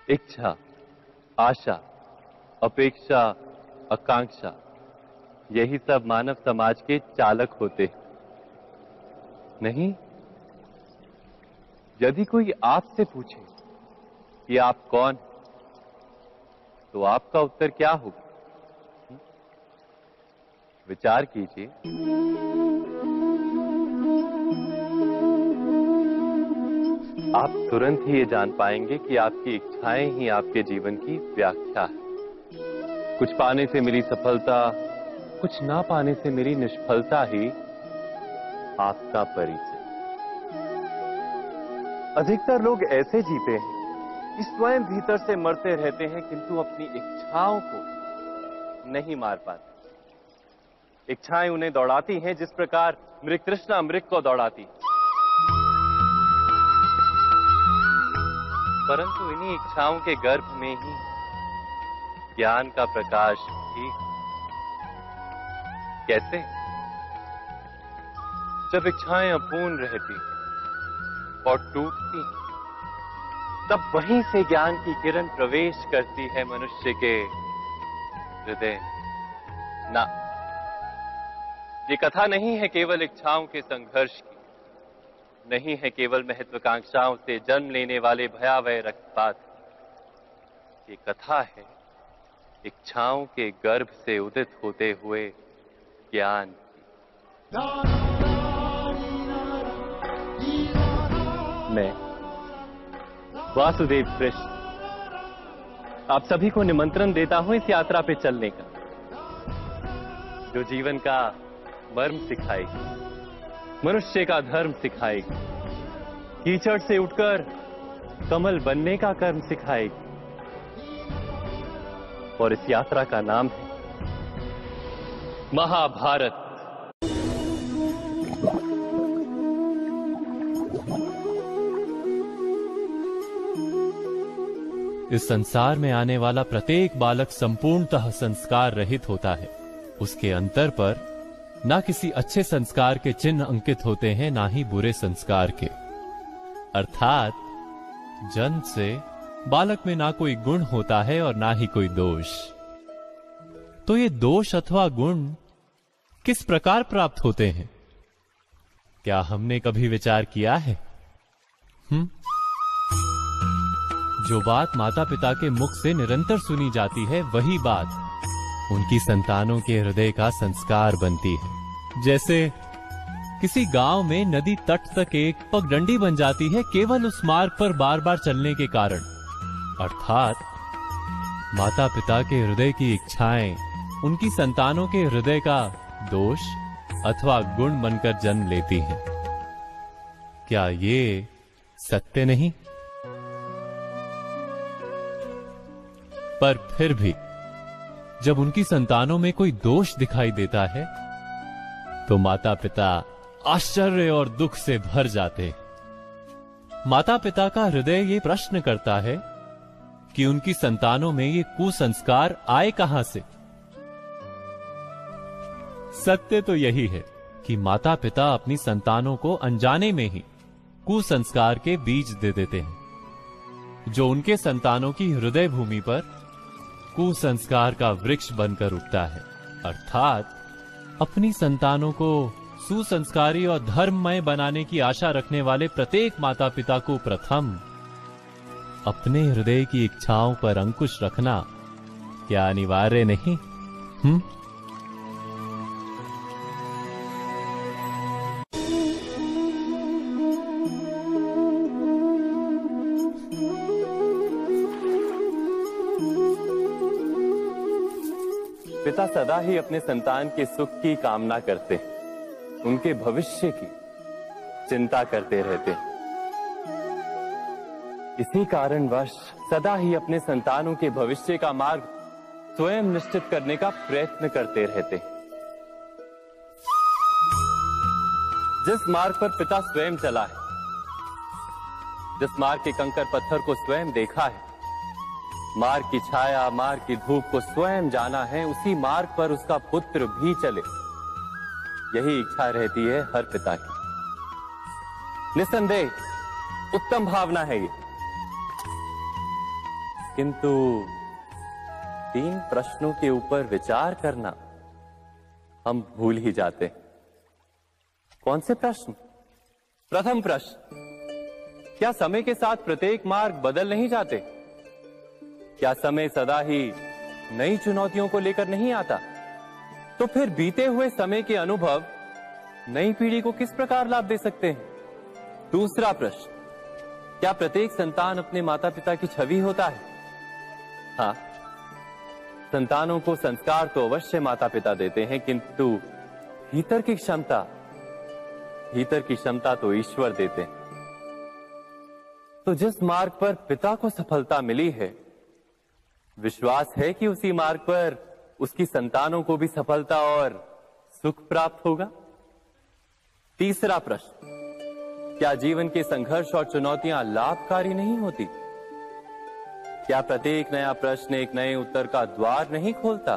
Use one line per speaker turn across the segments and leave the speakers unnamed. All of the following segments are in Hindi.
इच्छा, आशा, अपेक्षा, आकांक्षा, यही सब मानव समाज के चालक होते नहीं। यदि कोई आपसे पूछे कि आप कौन, तो आपका उत्तर क्या होगा? विचार कीजिए। आप तुरंत ही ये जान पाएंगे कि आपकी इच्छाएं ही आपके जीवन की व्याख्या है। कुछ पाने से मिली सफलता, कुछ ना पाने से मिली निष्फलता ही आपका परिचय। अधिकतर लोग ऐसे जीते हैं कि स्वयं भीतर से मरते रहते हैं, किंतु अपनी इच्छाओं को नहीं मार पाते। इच्छाएं उन्हें दौड़ाती हैं जिस प्रकार मृग तृष्णा मृग को दौड़ाती। परंतु इन्हीं इच्छाओं के गर्भ में ही ज्ञान का प्रकाश भी। कैसे? जब इच्छाएं अपूर्ण रहती और टूटती, तब वहीं से ज्ञान की किरण प्रवेश करती है मनुष्य के हृदय। ना, ये कथा नहीं है केवल इच्छाओं के संघर्ष की, नहीं है केवल महत्वाकांक्षाओं से जन्म लेने वाले भयावह रक्तपात। ये कथा है इच्छाओं के गर्भ से उदित होते हुए ज्ञान की। मैं वासुदेव कृष्ण आप सभी को निमंत्रण देता हूं इस यात्रा पे चलने का, जो जीवन का मर्म सिखाएगी, मनुष्य का धर्म सिखाएगी, कीचड़ से उठकर कमल बनने का कर्म सिखाएगी। और इस यात्रा का नाम है महाभारत।
इस संसार में आने वाला प्रत्येक बालक संपूर्णतः संस्कार रहित होता है। उसके अंतर पर ना किसी अच्छे संस्कार के चिन्ह अंकित होते हैं, ना ही बुरे संस्कार के। अर्थात जन्म से बालक में ना कोई गुण होता है और ना ही कोई दोष। तो ये दोष अथवा गुण किस प्रकार प्राप्त होते हैं? क्या हमने कभी विचार किया है? जो बात माता पिता के मुख से निरंतर सुनी जाती है, वही बात उनकी संतानों के हृदय का संस्कार बनती है। जैसे किसी गांव में नदी तट तक एक पगडंडी बन जाती है केवल उस मार्ग पर बार बार चलने के कारण। अर्थात माता पिता के हृदय की इच्छाएं उनकी संतानों के हृदय का दोष अथवा गुण बनकर जन्म लेती हैं। क्या ये सत्य नहीं? पर फिर भी जब उनकी संतानों में कोई दोष दिखाई देता है, तो माता पिता आश्चर्य और दुख से भर जाते। माता पिता का हृदय ये प्रश्न करता है कि उनकी संतानों में ये कुसंस्कार आए कहां से। सत्य तो यही है कि माता पिता अपनी संतानों को अनजाने में ही कुसंस्कार के बीज दे देते हैं, जो उनके संतानों की हृदय भूमि पर कुसंस्कार का वृक्ष बनकर उगता है। अर्थात अपनी संतानों को सुसंस्कारी और धर्ममय बनाने की आशा रखने वाले प्रत्येक माता पिता को प्रथम अपने हृदय की इच्छाओं पर अंकुश रखना क्या अनिवार्य नहीं?
पिता सदा ही अपने संतान के सुख की कामना करते हैं, उनके भविष्य की चिंता करते रहते हैं। इसी कारणवश सदा ही अपने संतानों के भविष्य का मार्ग स्वयं निश्चित करने का प्रयत्न करते रहते हैं। जिस मार्ग पर पिता स्वयं चला है, जिस मार्ग के कंकर पत्थर को स्वयं देखा है, मार्ग की छाया, मार्ग की धूप को स्वयं जाना है, उसी मार्ग पर उसका पुत्र भी चले, यही इच्छा रहती है हर पिता की। निस्संदेह उत्तम भावना है ये। किंतु 3 प्रश्नों के ऊपर विचार करना हम भूल ही जाते हैं। कौन से प्रश्न? प्रथम प्रश्न, क्या समय के साथ प्रत्येक मार्ग बदल नहीं जाते? क्या समय सदा ही नई चुनौतियों को लेकर नहीं आता? तो फिर बीते हुए समय के अनुभव नई पीढ़ी को किस प्रकार लाभ दे सकते हैं? दूसरा प्रश्न, क्या प्रत्येक संतान अपने माता पिता की छवि होता है? हाँ, संतानों को संस्कार तो अवश्य माता पिता देते हैं, किंतु भीतर की क्षमता तो ईश्वर देते हैं। तो जिस मार्ग पर पिता को सफलता मिली है, विश्वास है कि उसी मार्ग पर उसकी संतानों को भी सफलता और सुख प्राप्त होगा। तीसरा प्रश्न, क्या जीवन के संघर्ष और चुनौतियां लाभकारी नहीं होती? क्या प्रत्येक नया प्रश्न एक नए उत्तर का द्वार नहीं खोलता?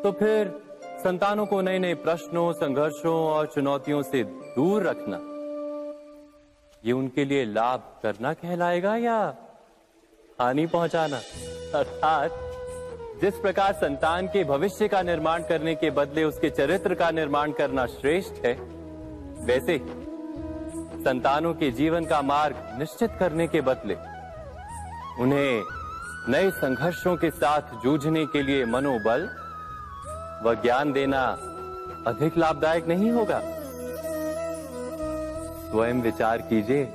तो फिर संतानों को नए नए प्रश्नों, संघर्षों और चुनौतियों से दूर रखना, ये उनके लिए लाभ करना कहलाएगा या हानि पहुंचाना? अर्थात जिस प्रकार संतान के भविष्य का निर्माण करने के बदले उसके चरित्र का निर्माण करना श्रेष्ठ है, वैसे ही संतानों के जीवन का मार्ग निश्चित करने के बदले उन्हें नए संघर्षों के साथ जूझने के लिए मनोबल व ज्ञान देना अधिक लाभदायक नहीं होगा? स्वयं विचार कीजिए।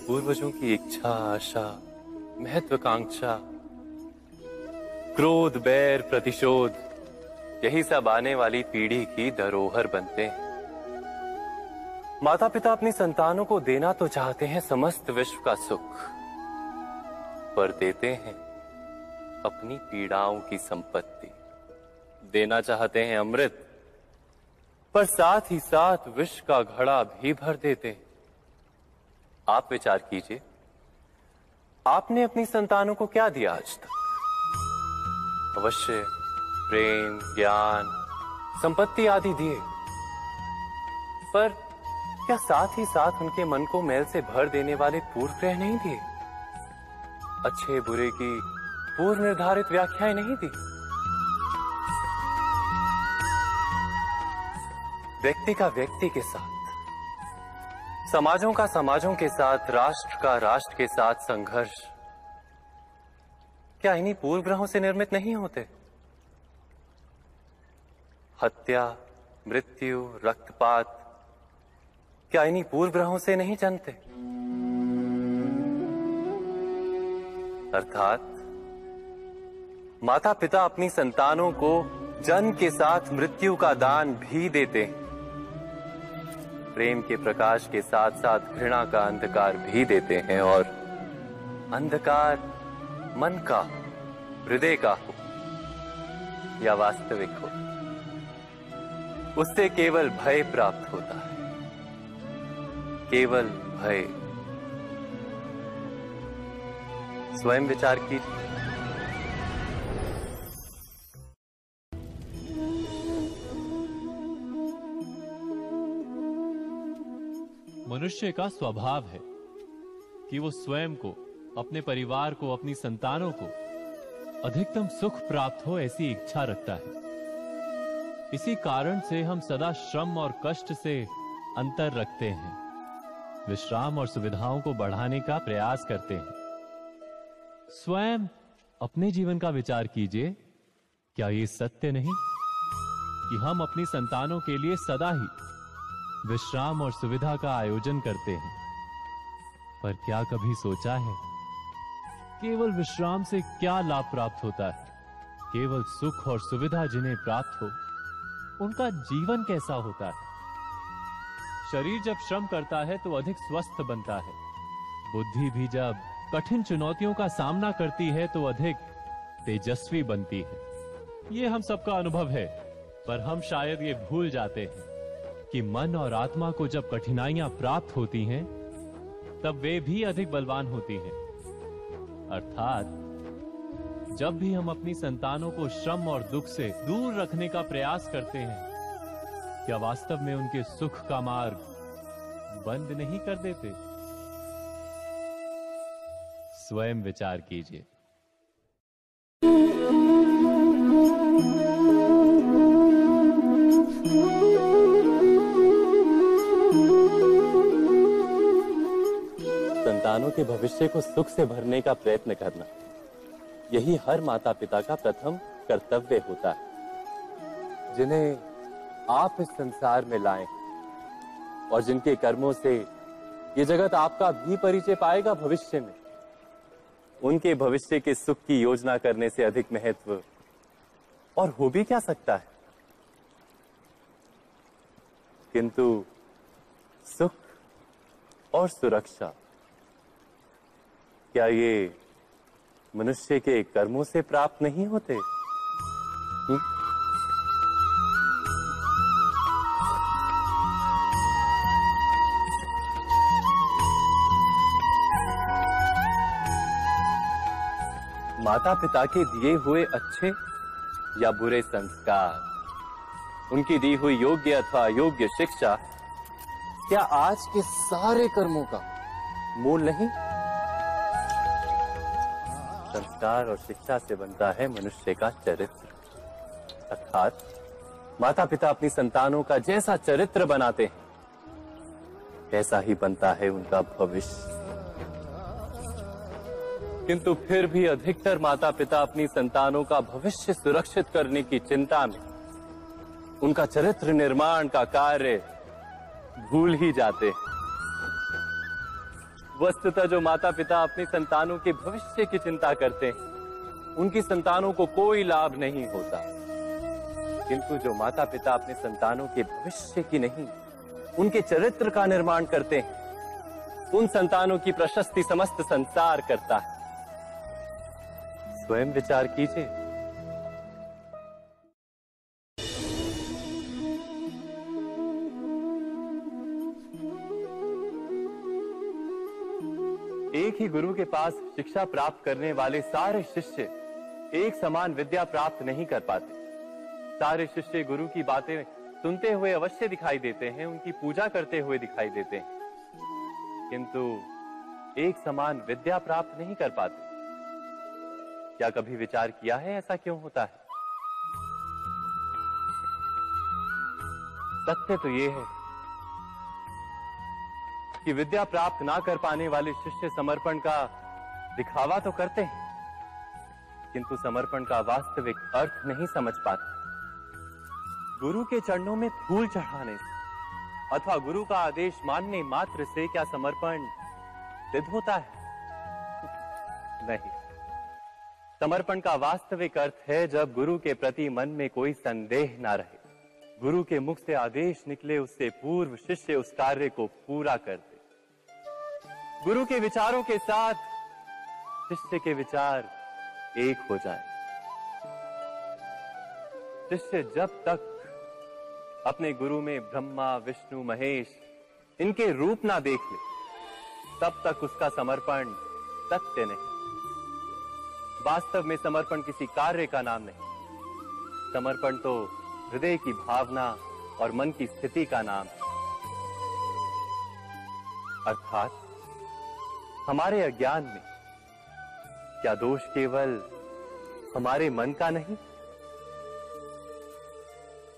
पूर्वजों की इच्छा, आशा, महत्वाकांक्षा, क्रोध, बैर, प्रतिशोध, यही सब आने वाली पीढ़ी की धरोहर बनते हैं। माता पिता अपनी संतानों को देना तो चाहते हैं समस्त विश्व का सुख, पर देते हैं अपनी पीड़ाओं की संपत्ति। देना चाहते हैं अमृत, पर साथ ही साथ विष का घड़ा भी भर देते हैं। आप विचार कीजिए, आपने अपनी संतानों को क्या दिया आज तक? अवश्य प्रेम, ज्ञान, संपत्ति आदि दिए, पर क्या साथ ही साथ उनके मन को मैल से भर देने वाले पूर्व ग्रह नहीं दिए? अच्छे बुरे की पूर्व निर्धारित व्याख्याएं नहीं दी? व्यक्ति का व्यक्ति के साथ, समाजों का समाजों के साथ, राष्ट्र का राष्ट्र के साथ संघर्ष क्या इन्हीं पूर्व ग्रहों से निर्मित नहीं होते? हत्या, मृत्यु, रक्तपात क्या इन्हीं पूर्व ग्रहों से नहीं जन्मते? अर्थात माता पिता अपनी संतानों को जन्म के साथ मृत्यु का दान भी देते हैं। प्रेम के प्रकाश के साथ साथ घृणा का अंधकार भी देते हैं, और अंधकार मन का, हृदय का हो या वास्तविक हो, उससे केवल भय प्राप्त होता है, केवल भय। स्वयं विचार कीजिए।
मनुष्य का स्वभाव है कि वो स्वयं को, अपने परिवार को, अपनी संतानों को अधिकतम सुख प्राप्त हो ऐसी इच्छा रखता है। इसी कारण से हम सदा श्रम और कष्ट से अंतर रखते हैं, विश्राम और सुविधाओं को बढ़ाने का प्रयास करते हैं। स्वयं अपने जीवन का विचार कीजिए, क्या ये सत्य नहीं कि हम अपनी संतानों के लिए सदा ही विश्राम और सुविधा का आयोजन करते हैं? पर क्या कभी सोचा है केवल विश्राम से क्या लाभ प्राप्त होता है? केवल सुख और सुविधा जिन्हें प्राप्त हो, उनका जीवन कैसा होता है? शरीर जब श्रम करता है तो अधिक स्वस्थ बनता है, बुद्धि भी जब कठिन चुनौतियों का सामना करती है तो अधिक तेजस्वी बनती है। ये हम सबका अनुभव है, पर हम शायद ये भूल जाते हैं कि मन और आत्मा को जब कठिनाइयां प्राप्त होती हैं, तब वे भी अधिक बलवान होती हैं। अर्थात जब भी हम अपनी संतानों को श्रम और दुख से दूर रखने का प्रयास करते हैं, क्या वास्तव में उनके सुख का मार्ग बंद नहीं कर देते। स्वयं विचार कीजिए।
संतानों के भविष्य को सुख से भरने का प्रयत्न करना, यही हर माता पिता का प्रथम कर्तव्य होता है, जिन्हें आप इस संसार में लाएं और जिनके कर्मों से ये जगत आपका भी परिचय पाएगा भविष्य में। उनके भविष्य के सुख की योजना करने से अधिक महत्व और हो भी क्या सकता है। किंतु सुख और सुरक्षा, क्या ये मनुष्य के कर्मों से प्राप्त नहीं होते? माता पिता के दिए हुए अच्छे या बुरे संस्कार, उनकी दी हुई योग्य अथवा अयोग्य शिक्षा, क्या आज के सारे कर्मों का मूल नहीं? संस्कार और शिक्षा से बनता है मनुष्य का चरित्र, अर्थात माता पिता अपनी संतानों का जैसा चरित्र बनाते हैं, वैसा ही बनता है उनका भविष्य। किंतु फिर भी अधिकतर माता पिता अपनी संतानों का भविष्य सुरक्षित करने की चिंता में उनका चरित्र निर्माण का कार्य भूल ही जाते हैं। वस्तुतः जो माता पिता अपनी संतानों के भविष्य की चिंता करते हैं, उनकी संतानों को कोई लाभ नहीं होता। किंतु जो माता पिता अपने संतानों के भविष्य की नहीं, उनके चरित्र का निर्माण करते हैं, उन संतानों की प्रशस्ति समस्त संसार करता है। स्वयं विचार कीजिए। एक ही गुरु के पास शिक्षा प्राप्त करने वाले सारे शिष्य एक समान विद्या प्राप्त नहीं कर पाते। सारे शिष्य गुरु की बातें सुनते हुए अवश्य दिखाई देते हैं, उनकी पूजा करते हुए दिखाई देते हैं, किंतु एक समान विद्या प्राप्त नहीं कर पाते। क्या कभी विचार किया है ऐसा क्यों होता है? सत्य तो यह है कि विद्या प्राप्त ना कर पाने वाले शिष्य समर्पण का दिखावा तो करते हैं, किंतु समर्पण का वास्तविक अर्थ नहीं समझ पाते। गुरु के चरणों में फूल चढ़ाने से अथवा गुरु का आदेश मानने मात्र से क्या समर्पण सिद्ध होता है? नहीं। समर्पण का वास्तविक अर्थ है जब गुरु के प्रति मन में कोई संदेह ना रहे, गुरु के मुख से आदेश निकले उससे पूर्व शिष्य उस कार्य को पूरा कर दे। गुरु के विचारों के साथ शिष्य के विचार एक हो जाए। शिष्य जब तक अपने गुरु में ब्रह्मा विष्णु महेश इनके रूप ना देख ले, तब तक उसका समर्पण सत्य नहीं। वास्तव में समर्पण किसी कार्य का नाम नहीं, समर्पण तो हृदय की भावना और मन की स्थिति का नाम है। अर्थात हमारे अज्ञान में क्या दोष केवल हमारे मन का नहीं?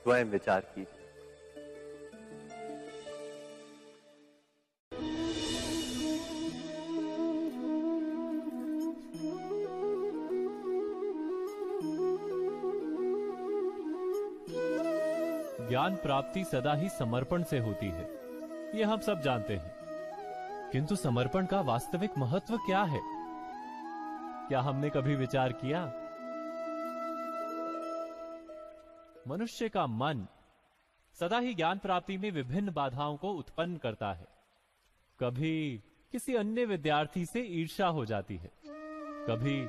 स्वयं विचार कीजिए।
ज्ञान प्राप्ति सदा ही समर्पण से होती है, यह हम सब जानते हैं। किंतु समर्पण का वास्तविक महत्व क्या है? क्या हमने कभी विचार किया? मनुष्य का मन सदा ही ज्ञान प्राप्ति में विभिन्न बाधाओं को उत्पन्न करता है। कभी किसी अन्य विद्यार्थी से ईर्ष्या हो जाती है, कभी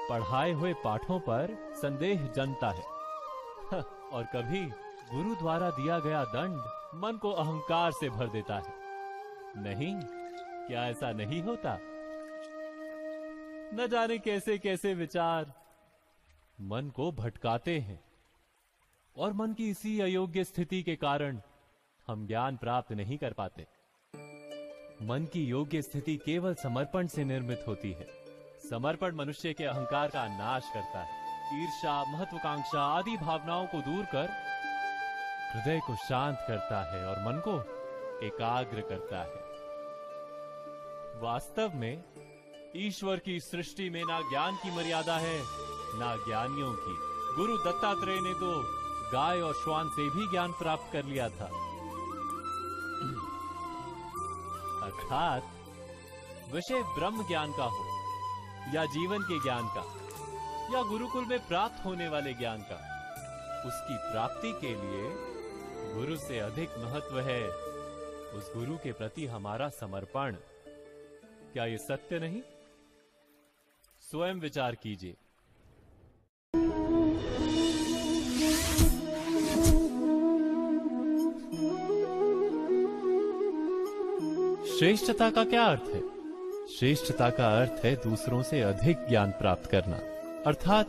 पढ़ाए हुए पाठों पर संदेह जन्मता है और कभी गुरु द्वारा दिया गया दंड मन को अहंकार से भर देता है। नहीं, क्या ऐसा नहीं होता? न जाने कैसे कैसे विचार मन को भटकाते हैं और मन की इसी अयोग्य स्थिति के कारण हम ज्ञान प्राप्त नहीं कर पाते। मन की योग्य स्थिति केवल समर्पण से निर्मित होती है। समर्पण मनुष्य के अहंकार का नाश करता है, ईर्ष्या, महत्वाकांक्षा आदि भावनाओं को दूर कर हृदय को शांत करता है और मन को एकाग्र करता है। वास्तव में ईश्वर की सृष्टि में ना ज्ञान की मर्यादा है ना ज्ञानियों की। गुरु दत्तात्रेय ने तो गाय और श्वान से भी ज्ञान प्राप्त कर लिया था। अर्थात विषय ब्रह्म ज्ञान का हो या जीवन के ज्ञान का या गुरुकुल में प्राप्त होने वाले ज्ञान का, उसकी प्राप्ति के लिए गुरु से अधिक महत्व है उस गुरु के प्रति हमारा समर्पण। क्या ये सत्य नहीं? स्वयं विचार कीजिए। श्रेष्ठता का क्या अर्थ है? श्रेष्ठता का अर्थ है दूसरों से अधिक ज्ञान प्राप्त करना। अर्थात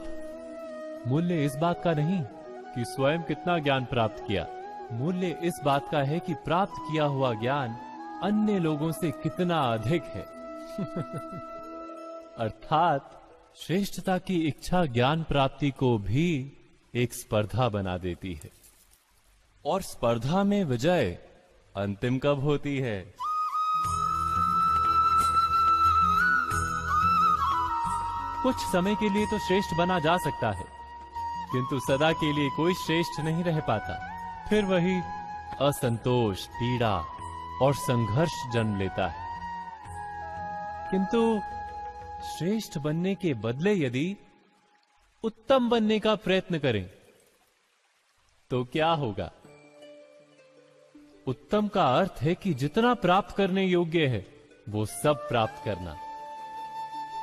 मूल्य इस बात का नहीं कि स्वयं कितना ज्ञान प्राप्त किया, मूल्य इस बात का है कि प्राप्त किया हुआ ज्ञान अन्य लोगों से कितना अधिक है। अर्थात श्रेष्ठता की इच्छा ज्ञान प्राप्ति को भी एक स्पर्धा बना देती है। और स्पर्धा में विजय अंतिम कब होती है? कुछ समय के लिए तो श्रेष्ठ बना जा सकता है, किंतु सदा के लिए कोई श्रेष्ठ नहीं रह पाता। फिर वही असंतोष, पीड़ा और संघर्ष जन्म लेता है। किंतु श्रेष्ठ बनने के बदले यदि उत्तम बनने का प्रयत्न करें तो क्या होगा? उत्तम का अर्थ है कि जितना प्राप्त करने योग्य है वो सब प्राप्त करना,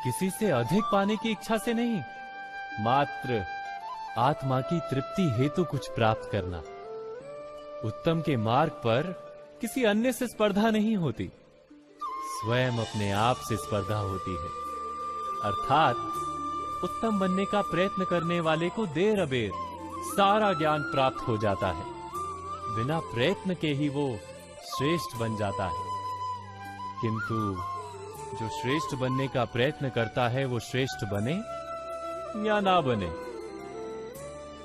किसी से अधिक पाने की इच्छा से नहीं, मात्र आत्मा की तृप्ति हेतु कुछ प्राप्त करना। उत्तम के मार्ग पर किसी अन्य से स्पर्धा नहीं होती, स्वयं अपने आप से स्पर्धा होती है। अर्थात उत्तम बनने का प्रयत्न करने वाले को देर अबेर सारा ज्ञान प्राप्त हो जाता है, बिना प्रयत्न के ही वो श्रेष्ठ बन जाता है। किंतु जो श्रेष्ठ बनने का प्रयत्न करता है वो श्रेष्ठ बने या ना बने,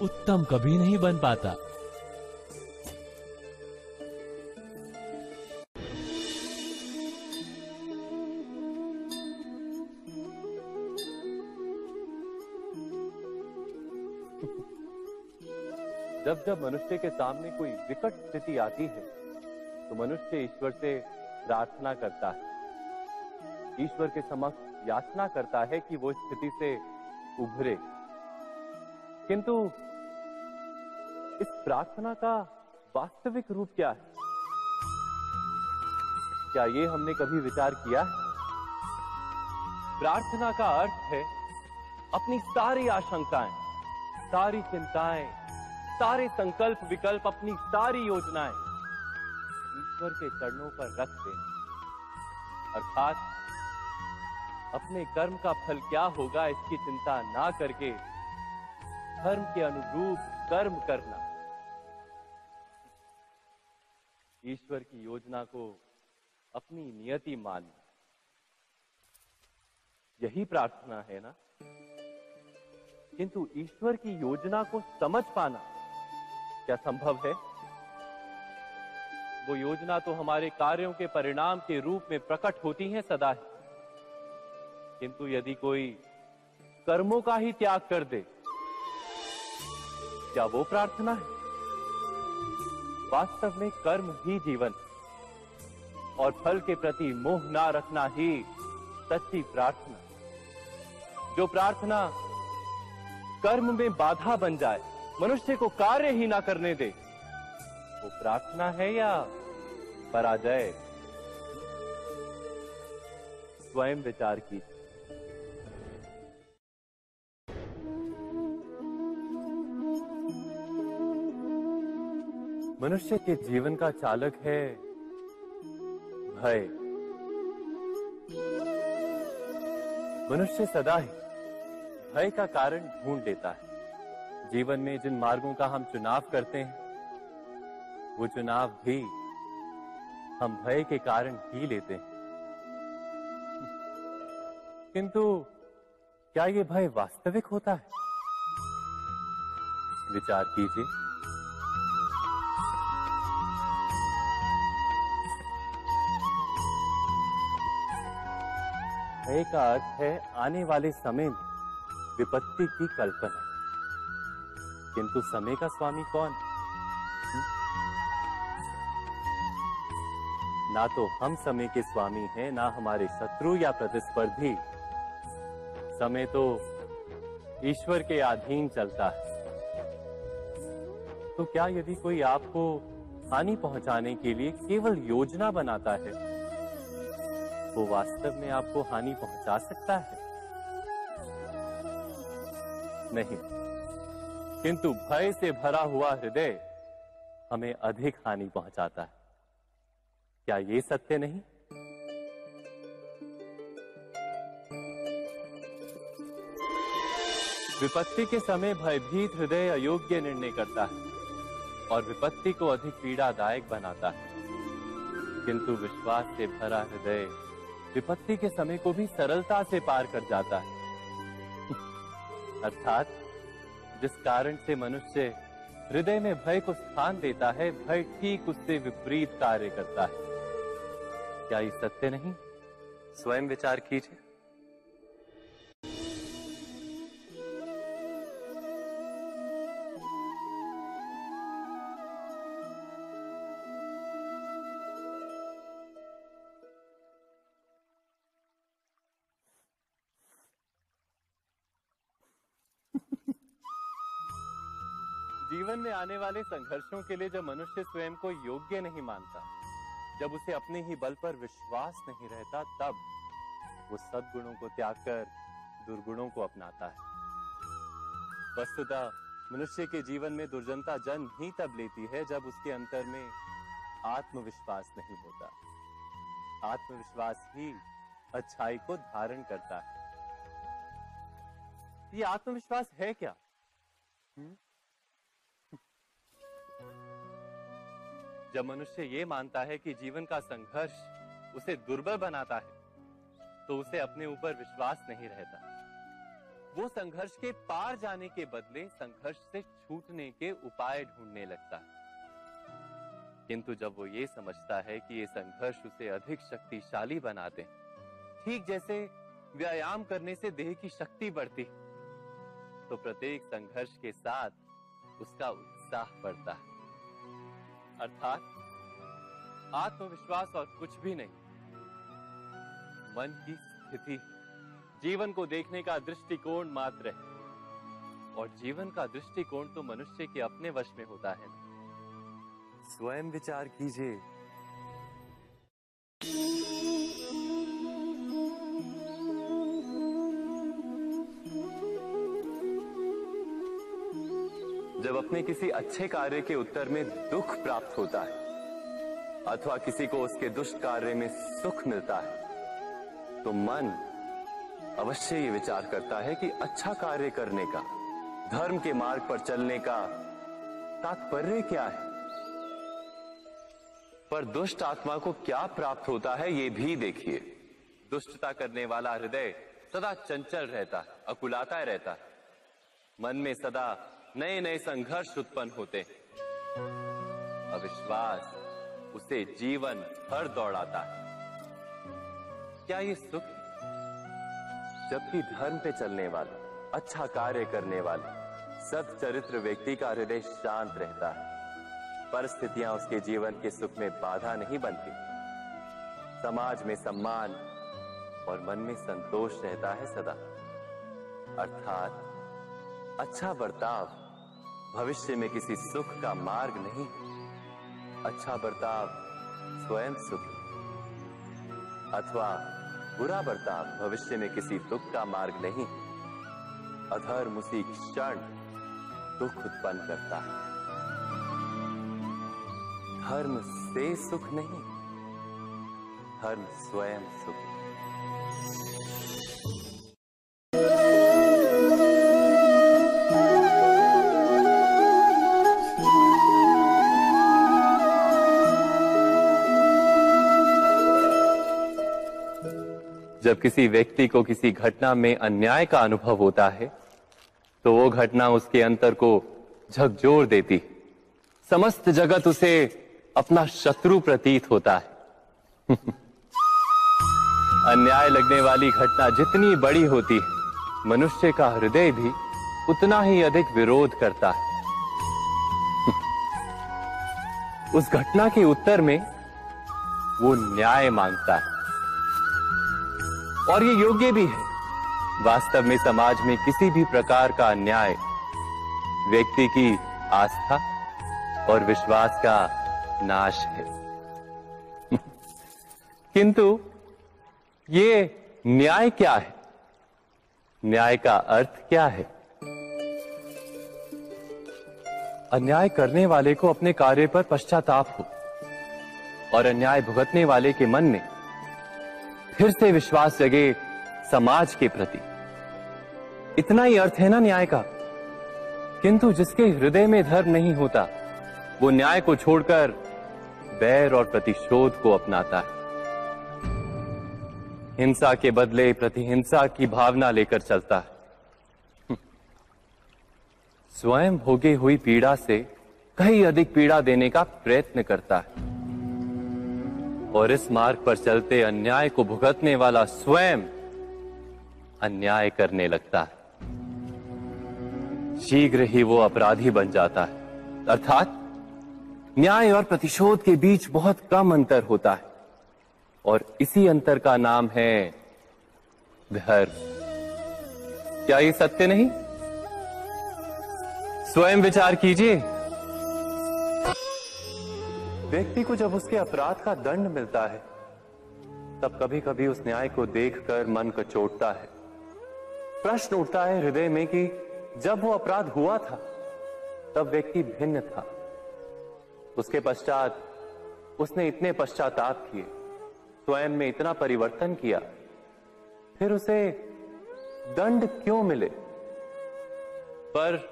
उत्तम कभी नहीं बन पाता।
जब जब मनुष्य के सामने कोई विकट स्थिति आती है तो मनुष्य ईश्वर से प्रार्थना करता है, ईश्वर के समक्ष याचना करता है कि वो स्थिति से उभरे। किंतु इस प्रार्थना का वास्तविक रूप क्या है? क्या ये हमने कभी विचार किया है? प्रार्थना का अर्थ है अपनी सारी आशंकाएं, सारी चिंताएं, सारे संकल्प विकल्प, अपनी सारी योजनाएं ईश्वर के चरणों पर रख देना। अर्थात अपने कर्म का फल क्या होगा इसकी चिंता ना करके धर्म के अनुरूप कर्म करना, ईश्वर की योजना को अपनी नियति मानना, यही प्रार्थना है ना। किंतु ईश्वर की योजना को समझ पाना क्या संभव है? वो योजना तो हमारे कार्यों के परिणाम के रूप में प्रकट होती है सदा ही, किंतु यदि कोई कर्मों का ही त्याग कर दे, क्या वो प्रार्थना है? वास्तव में कर्म ही जीवन और फल के प्रति मोह ना रखना ही सच्ची प्रार्थना। जो प्रार्थना कर्म में बाधा बन जाए, मनुष्य को कार्य ही ना करने दे, वो प्रार्थना है या पराजय? स्वयं विचार कीजिए। मनुष्य के जीवन का चालक है भय। मनुष्य सदा ही भय का कारण ढूंढ लेता है। जीवन में जिन मार्गों का हम चुनाव करते हैं, वो चुनाव भी हम भय के कारण ही लेते हैं। किंतु क्या ये भय वास्तविक होता है? विचार कीजिए। भय का अर्थ है आने वाले समय में विपत्ति की कल्पना। किंतु समय का स्वामी कौन? ना तो हम समय के स्वामी हैं, ना हमारे शत्रु या प्रतिस्पर्धी। समय तो ईश्वर के अधीन चलता है। तो क्या यदि कोई आपको हानि पहुंचाने के लिए केवल योजना बनाता है, वो वास्तव में आपको हानि पहुंचा सकता है? नहीं। किंतु भय से भरा हुआ हृदय हमें अधिक हानि पहुंचाता है। क्या ये सत्य नहीं? विपत्ति के समय भयभीत हृदय अयोग्य निर्णय करता है और विपत्ति को अधिक पीड़ादायक बनाता है। किंतु विश्वास से भरा हृदय विपत्ति के समय को भी सरलता से पार कर जाता है। अर्थात जिस कारण से मनुष्य हृदय में भय को स्थान देता है, भय ठीक उससे विपरीत कार्य करता है। क्या ये सत्य नहीं? स्वयं विचार कीजिए। जीवन में आने वाले संघर्षों के लिए जब मनुष्य स्वयं को योग्य नहीं मानता, जब उसे अपने ही बल पर विश्वास नहीं रहता, तब वो सद्गुणों को त्याग कर दुर्गुणों को अपनाता है। वस्तुतः मनुष्य के जीवन में दुर्जनता जन्म ही तब लेती है जब उसके अंतर में आत्मविश्वास नहीं होता। आत्मविश्वास ही अच्छाई को धारण करता है। ये आत्मविश्वास है क्या? जब मनुष्य ये मानता है कि जीवन का संघर्ष उसे दुर्बल बनाता है, तो उसे अपने ऊपर विश्वास नहीं रहता। वो संघर्ष के पार जाने के बदले संघर्ष से छूटने के उपाय ढूंढने लगता है। किंतु जब वो ये समझता है कि ये संघर्ष उसे अधिक शक्तिशाली बनाते हैं, ठीक जैसे व्यायाम करने से देह की शक्ति बढ़ती, तो प्रत्येक संघर्ष के साथ उसका उत्साह बढ़ता है। अर्थात आत्मविश्वास और कुछ भी नहीं, मन की स्थिति, जीवन को देखने का दृष्टिकोण मात्र है। और जीवन का दृष्टिकोण तो मनुष्य के अपने वश में होता है। स्वयं विचार कीजिए। जब अपने किसी अच्छे कार्य के उत्तर में दुख प्राप्त होता है अथवा किसी को उसके दुष्ट कार्य में सुख मिलता है, तो मन अवश्य ये विचार करता है कि अच्छा कार्य करने का, धर्म के मार्ग पर चलने का तात्पर्य क्या है। पर दुष्ट आत्मा को क्या प्राप्त होता है ये भी देखिए। दुष्टता करने वाला हृदय सदा चंचल रहता है, अकुलाता रहता है। मन में सदा नए नए संघर्ष उत्पन्न होते हैं। अविश्वास उसे जीवन भर दौड़ाता है। क्या ये सुख? जबकि धर्म पे चलने वाला, अच्छा कार्य करने वाला, सच्चरित्र व्यक्ति का हृदय शांत रहता है। परिस्थितियां उसके जीवन के सुख में बाधा नहीं बनती। समाज में सम्मान और मन में संतोष रहता है सदा। अर्थात अच्छा बर्ताव भविष्य में किसी सुख का मार्ग नहीं। अच्छा बर्ताव स्वयं सुख, अथवा बुरा बर्ताव भविष्य में किसी दुख का मार्ग नहीं। अधर्म उसी क्षण दुख उत्पन्न करता है। धर्म से सुख नहीं, धर्म स्वयं सुख। जब जब किसी व्यक्ति को किसी घटना में अन्याय का अनुभव होता है तो वो घटना उसके अंतर को झकझोर देती है। समस्त जगत उसे अपना शत्रु प्रतीत होता है। अन्याय लगने वाली घटना जितनी बड़ी होती है, मनुष्य का हृदय भी उतना ही अधिक विरोध करता है। उस घटना के उत्तर में वो न्याय मांगता है, और ये योग्य भी है। वास्तव में समाज में किसी भी प्रकार का अन्याय व्यक्ति की आस्था और विश्वास का नाश है। किंतु ये न्याय क्या है? न्याय का अर्थ क्या है? अन्याय करने वाले को अपने कार्य पर पश्चाताप हो और अन्याय भुगतने वाले के मन में फिर से विश्वास जगे समाज के प्रति। इतना ही अर्थ है ना न्याय का। किंतु जिसके हृदय में धर्म नहीं होता, वो न्याय को छोड़कर बैर और प्रतिशोध को अपनाता है। हिंसा के बदले प्रतिहिंसा की भावना लेकर चलता है। स्वयं भोगी हुई पीड़ा से कहीं अधिक पीड़ा देने का प्रयत्न करता है, और इस मार्ग पर चलते अन्याय को भुगतने वाला स्वयं अन्याय करने लगता है। शीघ्र ही वो अपराधी बन जाता है। अर्थात न्याय और प्रतिशोध के बीच बहुत कम अंतर होता है, और इसी अंतर का नाम है धर्म। क्या ये सत्य नहीं? स्वयं विचार कीजिए। व्यक्ति को जब उसके अपराध का दंड मिलता है, तब कभी कभी उस न्याय को देखकर मन कचोटता है। प्रश्न उठता है हृदय में कि जब वो अपराध हुआ था तब व्यक्ति भिन्न था। उसके पश्चात उसने इतने पश्चाताप किए, स्वयं में इतना परिवर्तन किया, फिर उसे दंड क्यों मिले? पर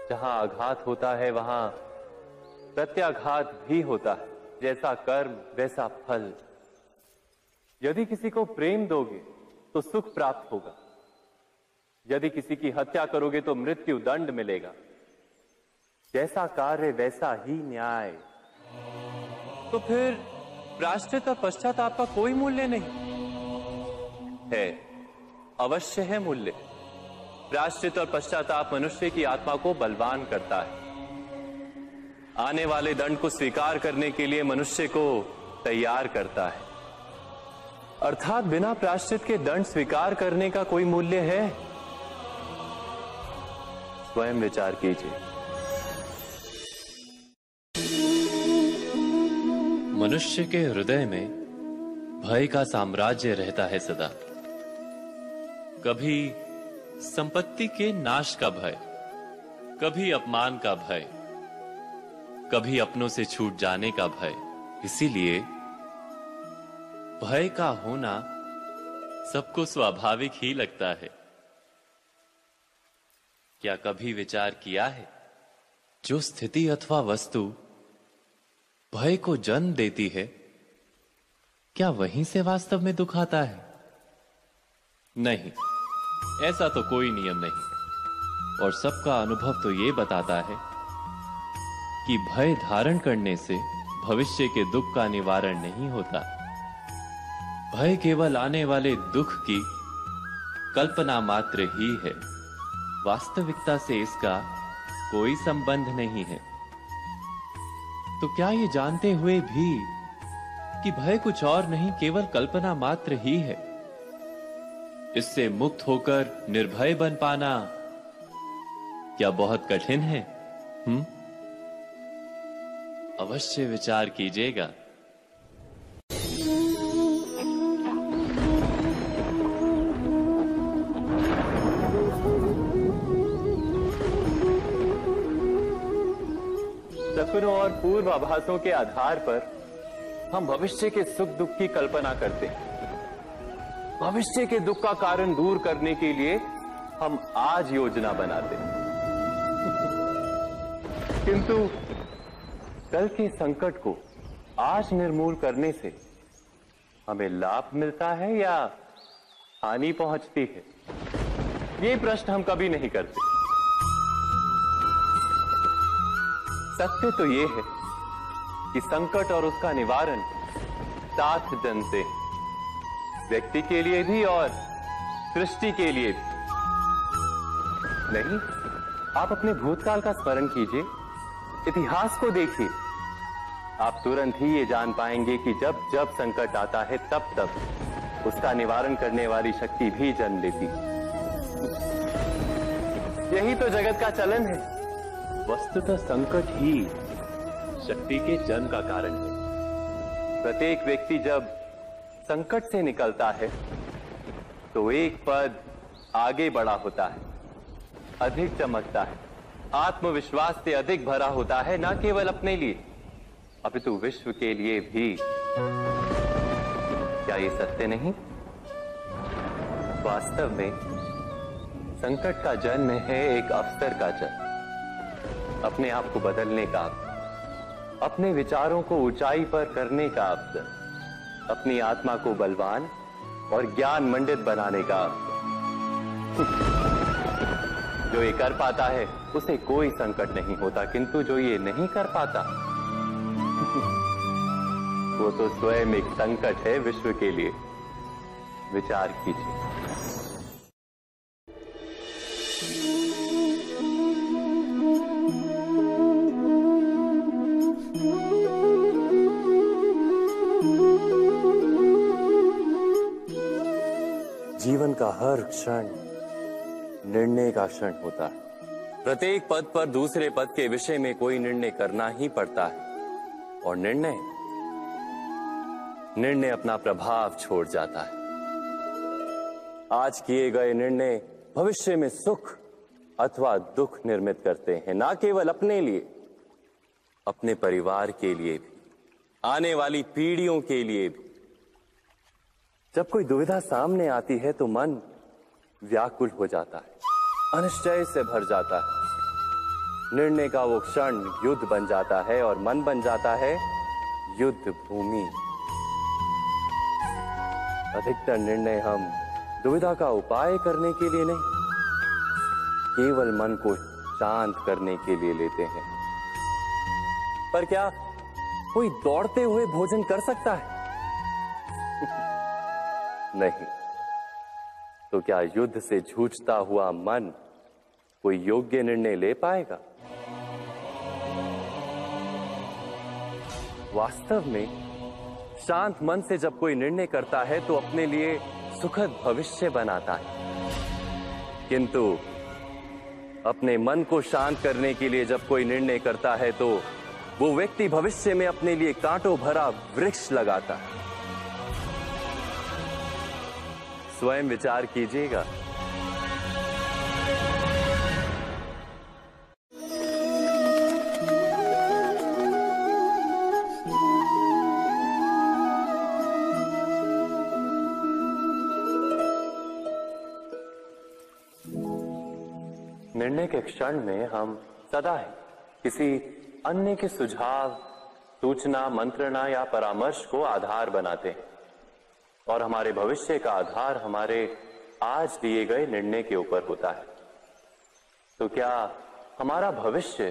जहां आघात होता है वहां प्रत्याघात भी होता है। जैसा कर्म वैसा फल। यदि किसी को प्रेम दोगे तो सुख प्राप्त होगा, यदि किसी की हत्या करोगे तो मृत्यु दंड मिलेगा। जैसा कार्य वैसा ही न्याय। तो फिर प्रायश्चित और पश्चाताप का कोई मूल्य नहीं है? अवश्य है मूल्य। प्रायश्चित और पश्चाताप मनुष्य की आत्मा को बलवान करता है। आने वाले दंड को स्वीकार करने के लिए मनुष्य को तैयार करता है। अर्थात बिना प्रायश्चित के दंड स्वीकार करने का कोई मूल्य है? स्वयं विचार कीजिए।
मनुष्य के हृदय में भय का साम्राज्य रहता है सदा। कभी संपत्ति के नाश का भय, कभी अपमान का भय, कभी अपनों से छूट जाने का भय। इसीलिए भय का होना सबको स्वाभाविक ही लगता है। क्या कभी विचार किया है, जो स्थिति अथवा वस्तु भय को जन्म देती है, क्या वहीं से वास्तव में दुख आता है? नहीं, ऐसा तो कोई नियम नहीं। और सबका अनुभव तो ये बताता है कि भय धारण करने से भविष्य के दुख का निवारण नहीं होता। भय केवल आने वाले दुख की कल्पना मात्र ही है। वास्तविकता से इसका कोई संबंध नहीं है। तो क्या ये जानते हुए भी कि भय कुछ और नहीं, केवल कल्पना मात्र ही है, इससे मुक्त होकर निर्भय बन पाना क्या बहुत कठिन है? अवश्य विचार कीजिएगा।
सपनों और पूर्वाभासों के आधार पर हम भविष्य के सुख दुख की कल्पना करते हैं। भविष्य के दुख का कारण दूर करने के लिए हम आज योजना बनाते हैं। किंतु कल के संकट को आज निर्मूल करने से हमें लाभ मिलता है या हानि पहुंचती है, ये प्रश्न हम कभी नहीं करते। सत्य तो ये है कि संकट और उसका निवारण साथ जन से, व्यक्ति के लिए भी और सृष्टि के लिए भी। नहीं, आप अपने भूतकाल का स्मरण कीजिए, इतिहास को देखिए, आप तुरंत ही ये जान पाएंगे कि जब जब संकट आता है तब तब उसका निवारण करने वाली शक्ति भी जन्म लेती है। यही तो जगत का चलन है। वस्तुतः संकट ही शक्ति के जन्म का कारण है। प्रत्येक व्यक्ति जब संकट से निकलता है तो एक पद आगे बढ़ा होता है, अधिक चमकता है, आत्मविश्वास से अधिक भरा होता है, न केवल अपने लिए अपितु विश्व के लिए भी। क्या ये सत्य नहीं? वास्तव में संकट का जन्म है एक अवसर का जन्म, अपने आप को बदलने का अवसर, अपने विचारों को ऊंचाई पर करने का अवसर, अपनी आत्मा को बलवान और ज्ञान मंडित बनाने का अवसर। जो ये कर पाता है उसे कोई संकट नहीं होता, किंतु जो ये नहीं कर पाता वो तो स्वयं एक संकट है विश्व के लिए। विचार कीजिए। जीवन का हर क्षण निर्णय का क्षण होता है। प्रत्येक पद पर दूसरे पद के विषय में कोई निर्णय करना ही पड़ता है, और निर्णय अपना प्रभाव छोड़ जाता है। आज किए गए निर्णय भविष्य में सुख अथवा दुख निर्मित करते हैं, ना केवल अपने लिए, अपने परिवार के लिए भी, आने वाली पीढ़ियों के लिए भी। जब कोई दुविधा सामने आती है तो मन व्याकुल हो जाता है, अनिश्चय से भर जाता है। निर्णय का वो क्षण युद्ध बन जाता है और मन बन जाता है युद्ध भूमि। अधिकतर निर्णय हम दुविधा का उपाय करने के लिए नहीं, केवल मन को शांत करने के लिए लेते हैं। पर क्या कोई दौड़ते हुए भोजन कर सकता है? नहीं। तो क्या युद्ध से जूझता हुआ मन कोई योग्य निर्णय ले पाएगा? वास्तव में शांत मन से जब कोई निर्णय करता है तो अपने लिए सुखद भविष्य बनाता है, किंतु अपने मन को शांत करने के लिए जब कोई निर्णय करता है तो वो व्यक्ति भविष्य में अपने लिए कांटों भरा वृक्ष लगाता है। स्वयं विचार कीजिएगा। निर्णय के क्षण में हम सदा ही किसी अन्य के सुझाव, सूचना, मंत्रणा या परामर्श को आधार बनाते हैं, और हमारे भविष्य का आधार हमारे आज लिए गए निर्णय के ऊपर होता है। तो क्या हमारा भविष्य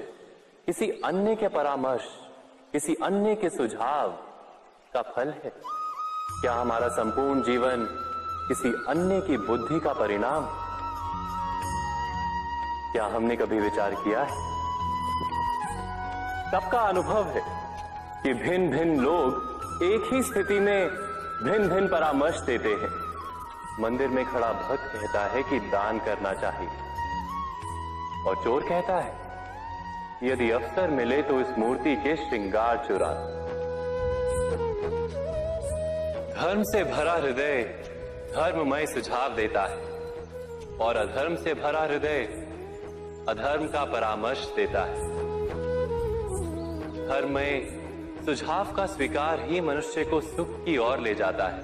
किसी अन्य के परामर्श, किसी अन्य के सुझाव का फल है? क्या हमारा संपूर्ण जीवन किसी अन्य की बुद्धि का परिणाम? क्या हमने कभी विचार किया है? सबका अनुभव है कि भिन्न भिन्न लोग एक ही स्थिति में भिन्न भिन्न परामर्श देते हैं। मंदिर में खड़ा भक्त कहता है कि दान करना चाहिए, और चोर कहता है यदि अवसर मिले तो इस मूर्ति के श्रृंगार चुरा। धर्म से भरा हृदय धर्ममय सुझाव देता है, और अधर्म से भरा हृदय अधर्म का परामर्श देता है। धर्ममय सुझाव का स्वीकार ही मनुष्य को सुख की ओर ले जाता है,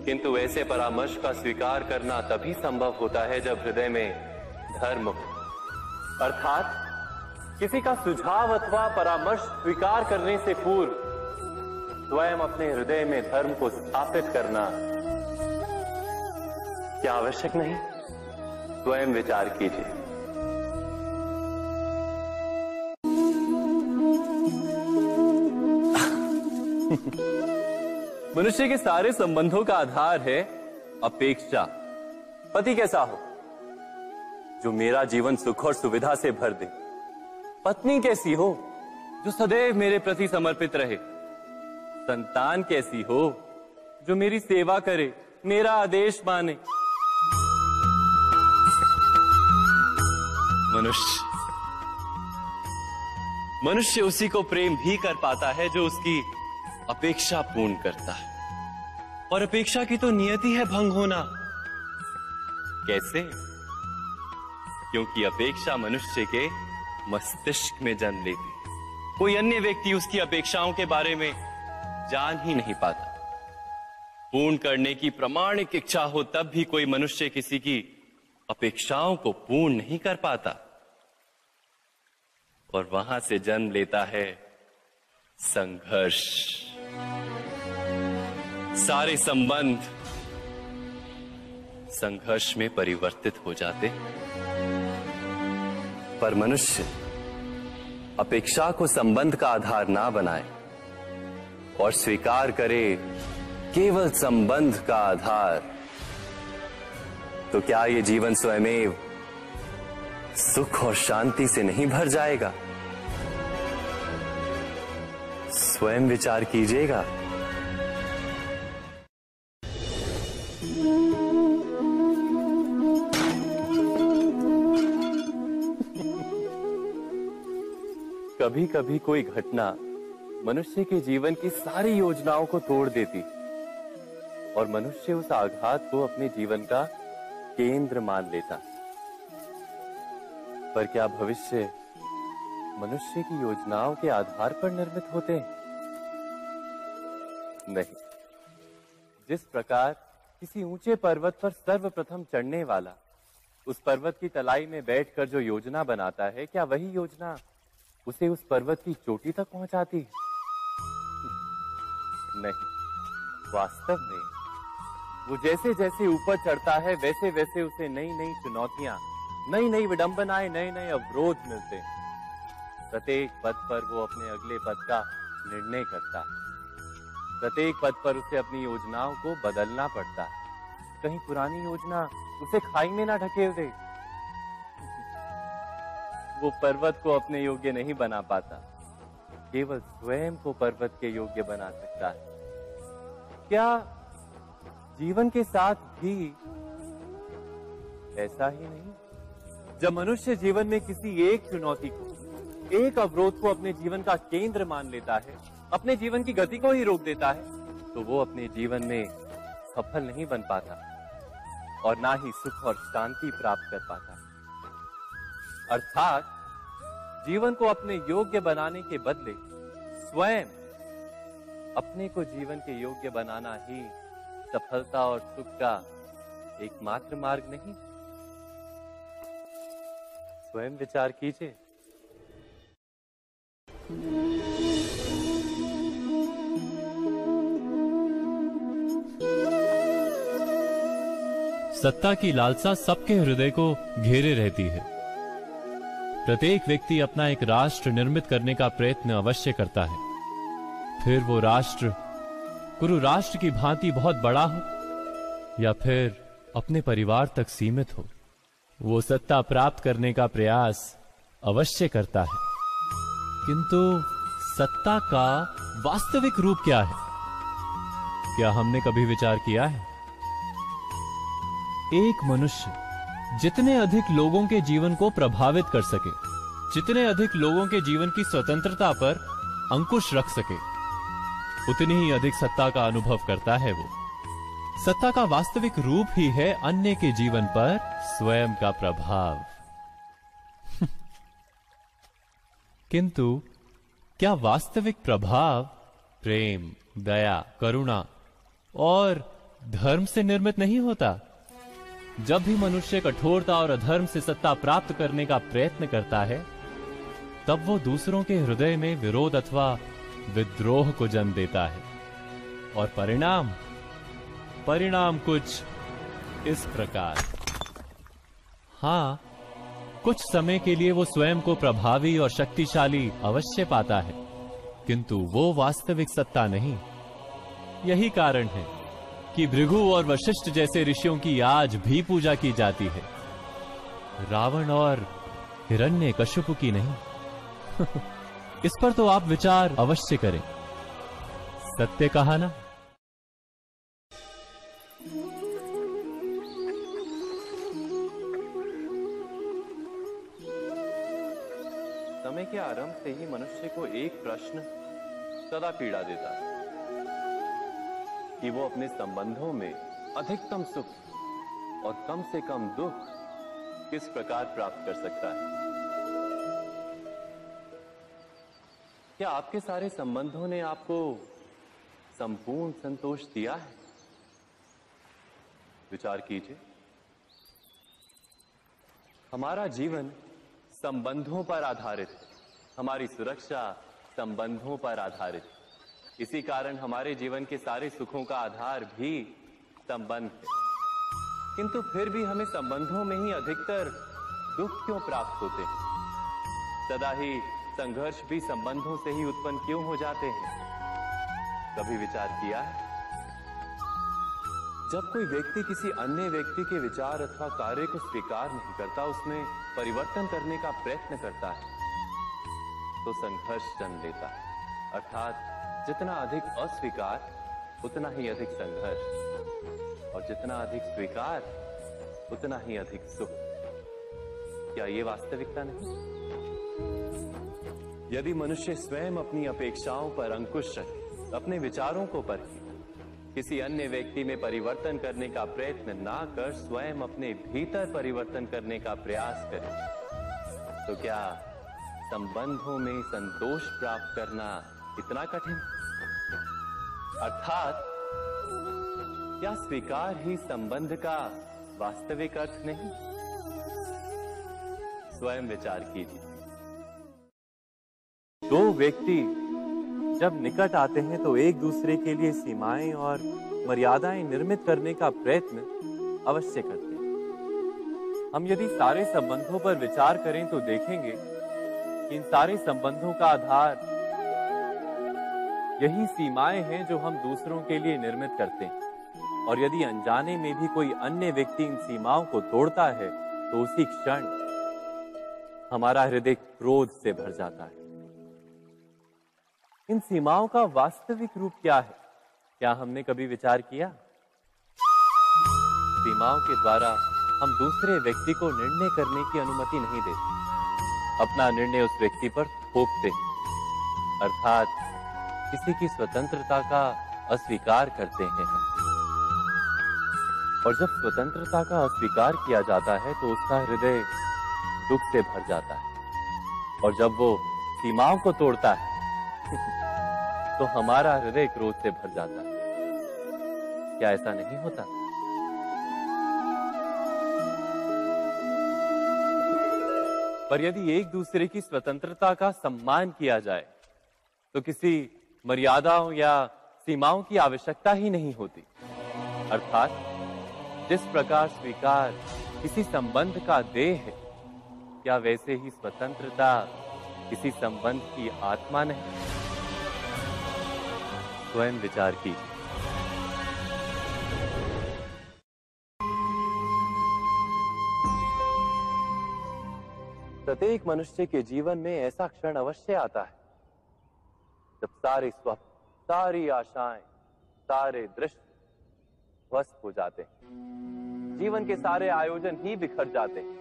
किंतु ऐसे परामर्श का स्वीकार करना तभी संभव होता है जब हृदय में धर्म हो। अर्थात किसी का सुझाव अथवा परामर्श स्वीकार करने से पूर्व स्वयं अपने हृदय में धर्म को स्थापित करना क्या आवश्यक नहीं? स्वयं विचार कीजिए। मनुष्य के सारे संबंधों का आधार है अपेक्षा। पति कैसा हो जो मेरा जीवन सुख और सुविधा से भर दे? पत्नी कैसी हो जो सदैव मेरे प्रति समर्पित रहे? संतान कैसी हो जो मेरी सेवा करे, मेरा आदेश माने? मनुष्य उसी को प्रेम भी कर पाता है जो उसकी अपेक्षा पूर्ण करता है। और अपेक्षा की तो नियति है भंग होना। कैसे? क्योंकि अपेक्षा मनुष्य के मस्तिष्क में जन्म लेती है। कोई अन्य व्यक्ति उसकी अपेक्षाओं के बारे में जान ही नहीं पाता। पूर्ण करने की प्रामाणिक इच्छा हो तब भी कोई मनुष्य किसी की अपेक्षाओं को पूर्ण नहीं कर पाता। और वहां से जन्म लेता है संघर्ष। सारे संबंध संघर्ष में परिवर्तित हो जाते। पर मनुष्य अपेक्षा को संबंध का आधार ना बनाए और स्वीकार करे केवल संबंध का आधार, तो क्या ये जीवन स्वयमेव सुख और शांति से नहीं भर जाएगा? स्वयं विचार कीजिएगा। कभी कभी कोई घटना मनुष्य के जीवन की सारी योजनाओं को तोड़ देती और मनुष्य उस आघात को अपने जीवन का केंद्र मान लेता। पर क्या भविष्य मनुष्य की योजनाओं के आधार पर निर्मित होते हैं? नहीं। जिस प्रकार किसी ऊंचे पर्वत पर सर्वप्रथम चढ़ने वाला उस पर्वत की तलाई में बैठकर जो योजना बनाता है, क्या वही योजना उसे उस पर्वत की चोटी तक पहुंचाती है? नहीं। वास्तव में वो जैसे जैसे ऊपर चढ़ता है वैसे वैसे उसे नई नई चुनौतियां, नई नई विडंबनाएं, नए नए अवरोध मिलते हैं। प्रत्येक पद पर वो अपने अगले पद का निर्णय करता है। प्रत्येक पद पर उसे अपनी योजनाओं को बदलना पड़ता है। कहीं पुरानी योजना उसे खाई में ना ढकेल दे। वो पर्वत को अपने योग्य नहीं बना पाता, केवल स्वयं को पर्वत के योग्य बना सकता है। क्या जीवन के साथ भी ऐसा ही नहीं? जब मनुष्य जीवन में किसी एक चुनौती को, एक अवरोध को अपने जीवन का केंद्र मान लेता है, अपने जीवन की गति को ही रोक देता है, तो वो अपने जीवन में सफल नहीं बन पाता और ना ही सुख और शांति प्राप्त कर पाता। अर्थात जीवन को अपने योग्य बनाने के बदले स्वयं अपने को जीवन के योग्य बनाना ही सफलता और सुख का एकमात्र मार्ग नहीं? स्वयं विचार कीजिए।
सत्ता की लालसा सबके हृदय को घेरे रहती है। प्रत्येक व्यक्ति अपना एक राष्ट्र निर्मित करने का प्रयत्न अवश्य करता है। फिर वो राष्ट्र कुरु राष्ट्र की भांति बहुत बड़ा हो या फिर अपने परिवार तक सीमित हो, वो सत्ता प्राप्त करने का प्रयास अवश्य करता है। किंतु सत्ता का वास्तविक रूप क्या है? क्या हमने कभी विचार किया है? एक मनुष्य जितने अधिक लोगों के जीवन को प्रभावित कर सके, जितने अधिक लोगों के जीवन की स्वतंत्रता पर अंकुश रख सके, उतनी ही अधिक सत्ता का अनुभव करता है वो। सत्ता का वास्तविक रूप ही है अन्य के जीवन पर स्वयं का प्रभाव। किंतु क्या वास्तविक प्रभाव प्रेम, दया, करुणा और धर्म से निर्मित नहीं होता? जब भी मनुष्य कठोरता और अधर्म से सत्ता प्राप्त करने का प्रयत्न करता है, तब वो दूसरों के हृदय में विरोध अथवा विद्रोह को जन्म देता है। और परिणाम कुछ इस प्रकार। हाँ, कुछ समय के लिए वो स्वयं को प्रभावी और शक्तिशाली अवश्य पाता है, किंतु वो वास्तविक सत्ता नहीं। यही कारण है कि भृगु और वशिष्ठ जैसे ऋषियों की आज भी पूजा की जाती है, रावण और हिरण्यकश्यप की नहीं। इस पर तो आप विचार अवश्य करें। सत्य कहा ना।
समय के आरंभ से ही मनुष्य को एक प्रश्न सदा पीड़ा देता है कि वो अपने संबंधों में अधिकतम सुख और कम से कम दुख किस प्रकार प्राप्त कर सकता है। क्या आपके सारे संबंधों ने आपको संपूर्ण संतोष दिया है? विचार कीजिए। हमारा जीवन संबंधों पर आधारित है, हमारी सुरक्षा संबंधों पर आधारित है। इसी कारण हमारे जीवन के सारे सुखों का आधार भी संबंध है। किंतु फिर भी हमें संबंधों में ही अधिकतर दुख क्यों प्राप्त होते हैं? सदा ही संघर्ष भी संबंधों से ही उत्पन्न क्यों हो जाते हैं? कभी विचार किया है? जब कोई व्यक्ति किसी अन्य व्यक्ति के विचार अथवा कार्य को स्वीकार नहीं करता, उसमें परिवर्तन करने का प्रयत्न करता है, तो संघर्ष जन्म लेता है। अर्थात जितना अधिक अस्वीकार उतना ही अधिक संघर्ष, और जितना अधिक स्वीकार उतना ही अधिक सुख। क्या ये वास्तविकता नहीं? यदि मनुष्य स्वयं अपनी अपेक्षाओं पर अंकुश रखे, अपने विचारों को परखे, किसी अन्य व्यक्ति में परिवर्तन करने का प्रयत्न ना कर स्वयं अपने भीतर परिवर्तन करने का प्रयास करे, तो क्या संबंधों में संतोष प्राप्त करना इतना कठिन? अर्थात क्या स्वीकार ही संबंध का वास्तविक अर्थ नहीं? स्वयं विचार कीजिए। दो व्यक्ति जब निकट आते हैं तो एक दूसरे के लिए सीमाएं और मर्यादाएं निर्मित करने का प्रयत्न अवश्य करते हैं। हम यदि सारे संबंधों पर विचार करें तो देखेंगे कि इन सारे संबंधों का आधार यही सीमाएं हैं जो हम दूसरों के लिए निर्मित करते हैं। और यदि अनजाने में भी कोई अन्य व्यक्ति इन सीमाओं को तोड़ता है तो उसी क्षण हमारा हृदय क्रोध से भर जाता है। इन सीमाओं का वास्तविक रूप क्या है? क्या हमने कभी विचार किया? सीमाओं के द्वारा हम दूसरे व्यक्ति को निर्णय करने की अनुमति नहीं देते, अपना निर्णय उस व्यक्ति पर थोपते हैं, अर्थात किसी की स्वतंत्रता का अस्वीकार करते हैं हम। और जब स्वतंत्रता का अस्वीकार किया जाता है तो उसका हृदय दुख से भर जाता है, और जब वो सीमाओं को तोड़ता है तो हमारा हृदय क्रोध से भर जाता है। क्या ऐसा नहीं होता? पर यदि एक दूसरे की स्वतंत्रता का सम्मान किया जाए तो किसी मर्यादाओं या सीमाओं की आवश्यकता ही नहीं होती। अर्थात जिस प्रकार स्वीकार किसी संबंध का देह है, क्या वैसे ही स्वतंत्रता किसी संबंध की आत्मा नहीं? स्वयं विचार कीजिए। प्रत्येक मनुष्य के जीवन में ऐसा क्षण अवश्य आता है जब सारे स्वप्न, सारी आशाएं, सारे दृश्य ध्वस्त हो जाते हैं। जीवन के सारे आयोजन ही बिखर जाते हैं।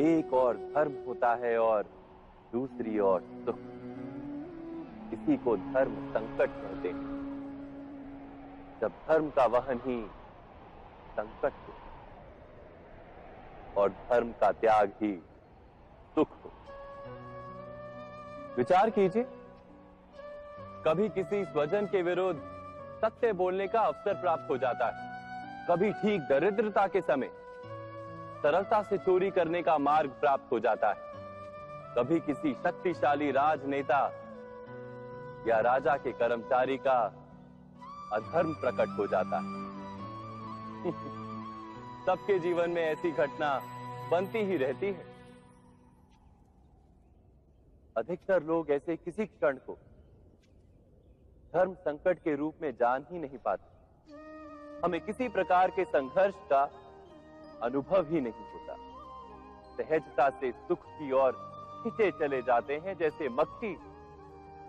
एक और धर्म होता है और दूसरी ओर सुख। इसी को धर्म संकट कहते हैं। जब धर्म का वहन ही संकट हो और धर्म का त्याग ही सुख हो। विचार कीजिए, कभी किसी स्वजन के विरुद्ध सत्य बोलने का अवसर प्राप्त हो जाता है, कभी ठीक दरिद्रता के समय सरलता से चोरी करने का मार्ग प्राप्त हो जाता है, कभी किसी शक्तिशाली राजनेता या राजा के कर्मचारी का अधर्म प्रकट हो जाता है। सबके जीवन में ऐसी घटना बनती ही रहती है। अधिकतर लोग ऐसे किसी क्षण को धर्म संकट के रूप में जान ही नहीं पाते। हमें किसी प्रकार के संघर्ष का अनुभव ही नहीं होता। सहजता से सुख की ओर खींचे चले जाते हैं, जैसे मक्खी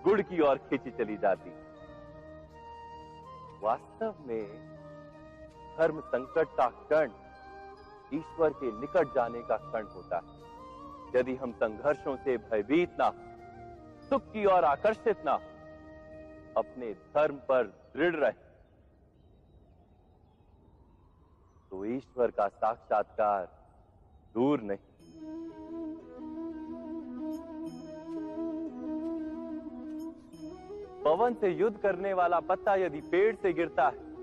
गुड़ की ओर खींची चली जाती। वास्तव में धर्म संकट का क्षण ईश्वर के निकट जाने का क्षण होता है। यदि हम संघर्षों से भयभीत ना हो, सुख की ओर आकर्षित ना हो, अपने धर्म पर दृढ़ रहे, तो ईश्वर का साक्षात्कार दूर नहीं। पवन से युद्ध करने वाला पत्ता यदि पेड़ से गिरता है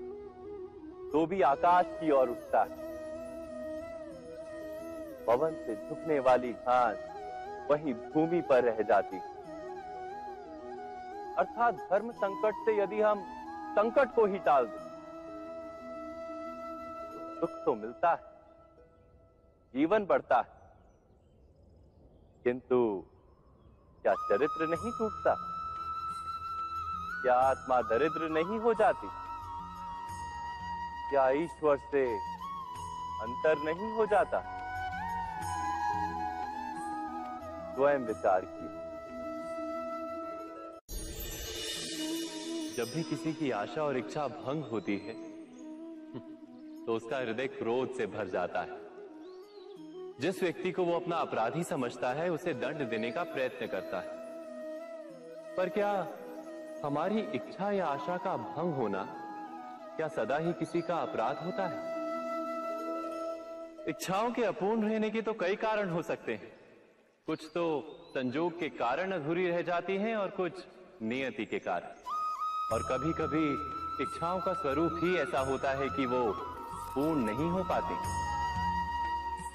तो भी आकाश की ओर उठता है। पवन से झुकने वाली घास वहीं भूमि पर रह जाती है। अर्थात धर्म संकट से यदि हम संकट को ही टाल दें तो सुख तो मिलता है, जीवन बढ़ता है, किंतु क्या चरित्र नहीं टूटता? क्या आत्मा दरिद्र नहीं हो जाती? क्या ईश्वर से अंतर नहीं हो जाता? स्वयं विचार कीजिए। जब भी किसी की आशा और इच्छा भंग होती है तो उसका हृदय क्रोध से भर जाता है। जिस व्यक्ति को वो अपना अपराधी समझता है उसे दंड देने का प्रयत्न करता है। पर क्या हमारी इच्छा या आशा का भंग होना क्या सदा ही किसी का अपराध होता है? इच्छाओं के अपूर्ण रहने के तो कई कारण हो सकते हैं। कुछ तो संजोग के कारण अधूरी रह जाती हैं और कुछ नियति के कारण। और कभी कभी इच्छाओं का स्वरूप ही ऐसा होता है कि वो पूर्ण नहीं हो पाती।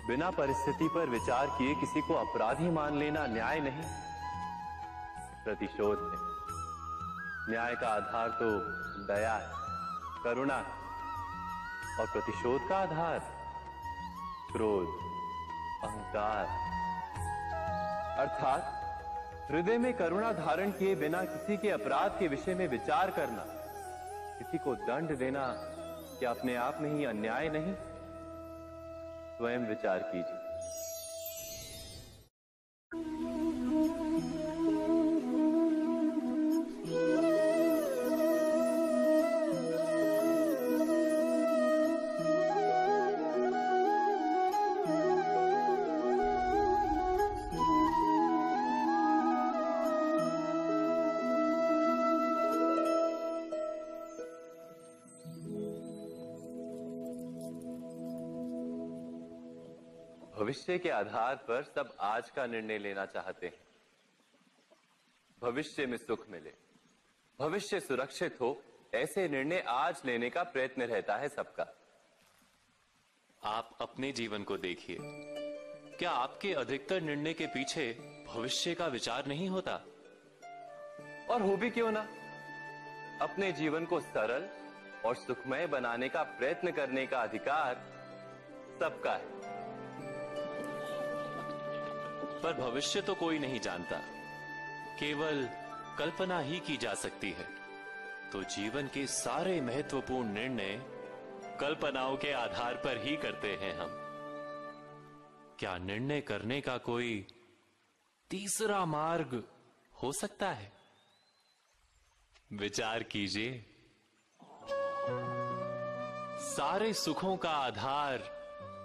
बिना परिस्थिति पर विचार किए किसी को अपराधी मान लेना न्याय नहीं, प्रतिशोध है। न्याय का आधार तो दया है, करुणा है, और प्रतिशोध का आधार क्रोध, अहंकार। अर्थात हृदय में करुणा धारण किए बिना किसी के अपराध के विषय में विचार करना, किसी को दंड देना, क्या अपने आप में ही अन्याय नहीं? स्वयं विचार कीजिए। भविष्य के आधार पर सब आज का निर्णय लेना चाहते हैं। भविष्य में सुख मिले, भविष्य सुरक्षित हो, ऐसे निर्णय आज लेने का प्रयत्न रहता है सबका।
आप अपने जीवन को देखिए। क्या आपके अधिकतर निर्णय के पीछे भविष्य का विचार नहीं होता?
और हो भी क्यों ना। अपने जीवन को सरल और सुखमय बनाने का प्रयत्न करने का अधिकार सबका है।
पर भविष्य तो कोई नहीं जानता, केवल कल्पना ही की जा सकती है। तो जीवन के सारे महत्वपूर्ण निर्णय कल्पनाओं के आधार पर ही करते हैं हम। क्या निर्णय करने का कोई तीसरा मार्ग हो सकता है? विचार कीजिए। सारे सुखों का आधार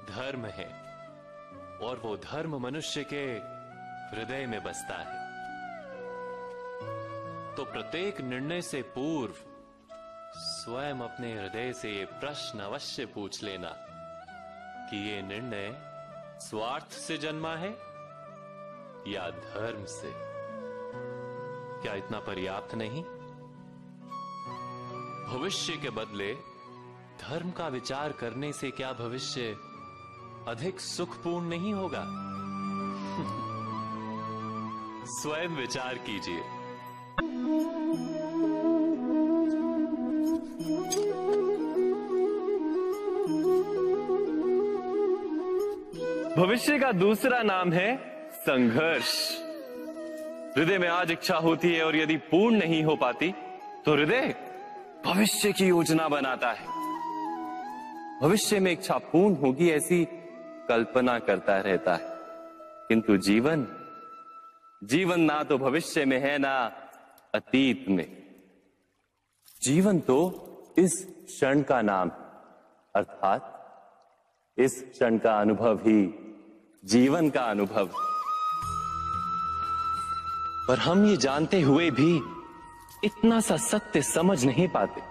धर्म है और वो धर्म मनुष्य के हृदय में बसता है। तो प्रत्येक निर्णय से पूर्व स्वयं अपने हृदय से ये प्रश्न अवश्य पूछ लेना कि ये निर्णय स्वार्थ से जन्मा है या धर्म से। क्या इतना पर्याप्त नहीं? भविष्य के बदले धर्म का विचार करने से क्या भविष्य अधिक सुखपूर्ण नहीं होगा? स्वयं विचार कीजिए।
भविष्य का दूसरा नाम है संघर्ष। हृदय में आज इच्छा होती है और यदि पूर्ण नहीं हो पाती तो हृदय भविष्य की योजना बनाता है। भविष्य में इच्छा पूर्ण होगी ऐसी कल्पना करता रहता है, किंतु जीवन ना तो भविष्य में है ना अतीत में। जीवन तो इस क्षण का नाम है, अर्थात इस क्षण का अनुभव ही जीवन का अनुभव। पर हम ये जानते हुए भी इतना सा सत्य समझ नहीं पाते।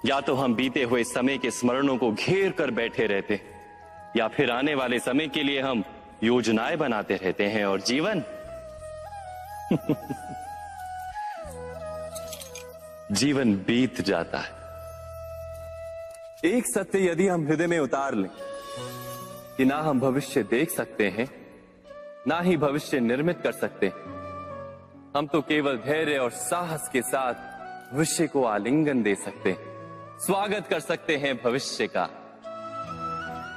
या तो हम बीते हुए समय के स्मरणों को घेर कर बैठे रहते हैं, या फिर आने वाले समय के लिए हम योजनाएं बनाते रहते हैं, और जीवन जीवन बीत जाता है। एक सत्य यदि हम हृदय में उतार लें कि ना हम भविष्य देख सकते हैं, ना ही भविष्य निर्मित कर सकते हैं, हम तो केवल धैर्य और साहस के साथ भविष्य को आलिंगन दे सकते हैं, स्वागत कर सकते हैं भविष्य का।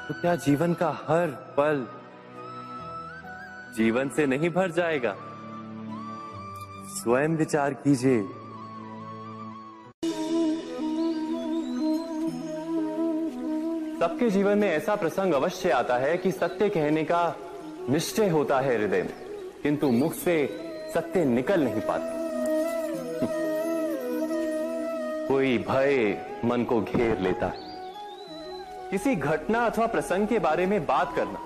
तो क्या जीवन का हर पल जीवन से नहीं भर जाएगा? स्वयं विचार कीजिए। सबके जीवन में ऐसा प्रसंग अवश्य आता है कि सत्य कहने का निश्चय होता है हृदय में, किंतु मुख से सत्य निकल नहीं पाता। कोई भय मन को घेर लेता है। किसी घटना अथवा प्रसंग के बारे में बात करना,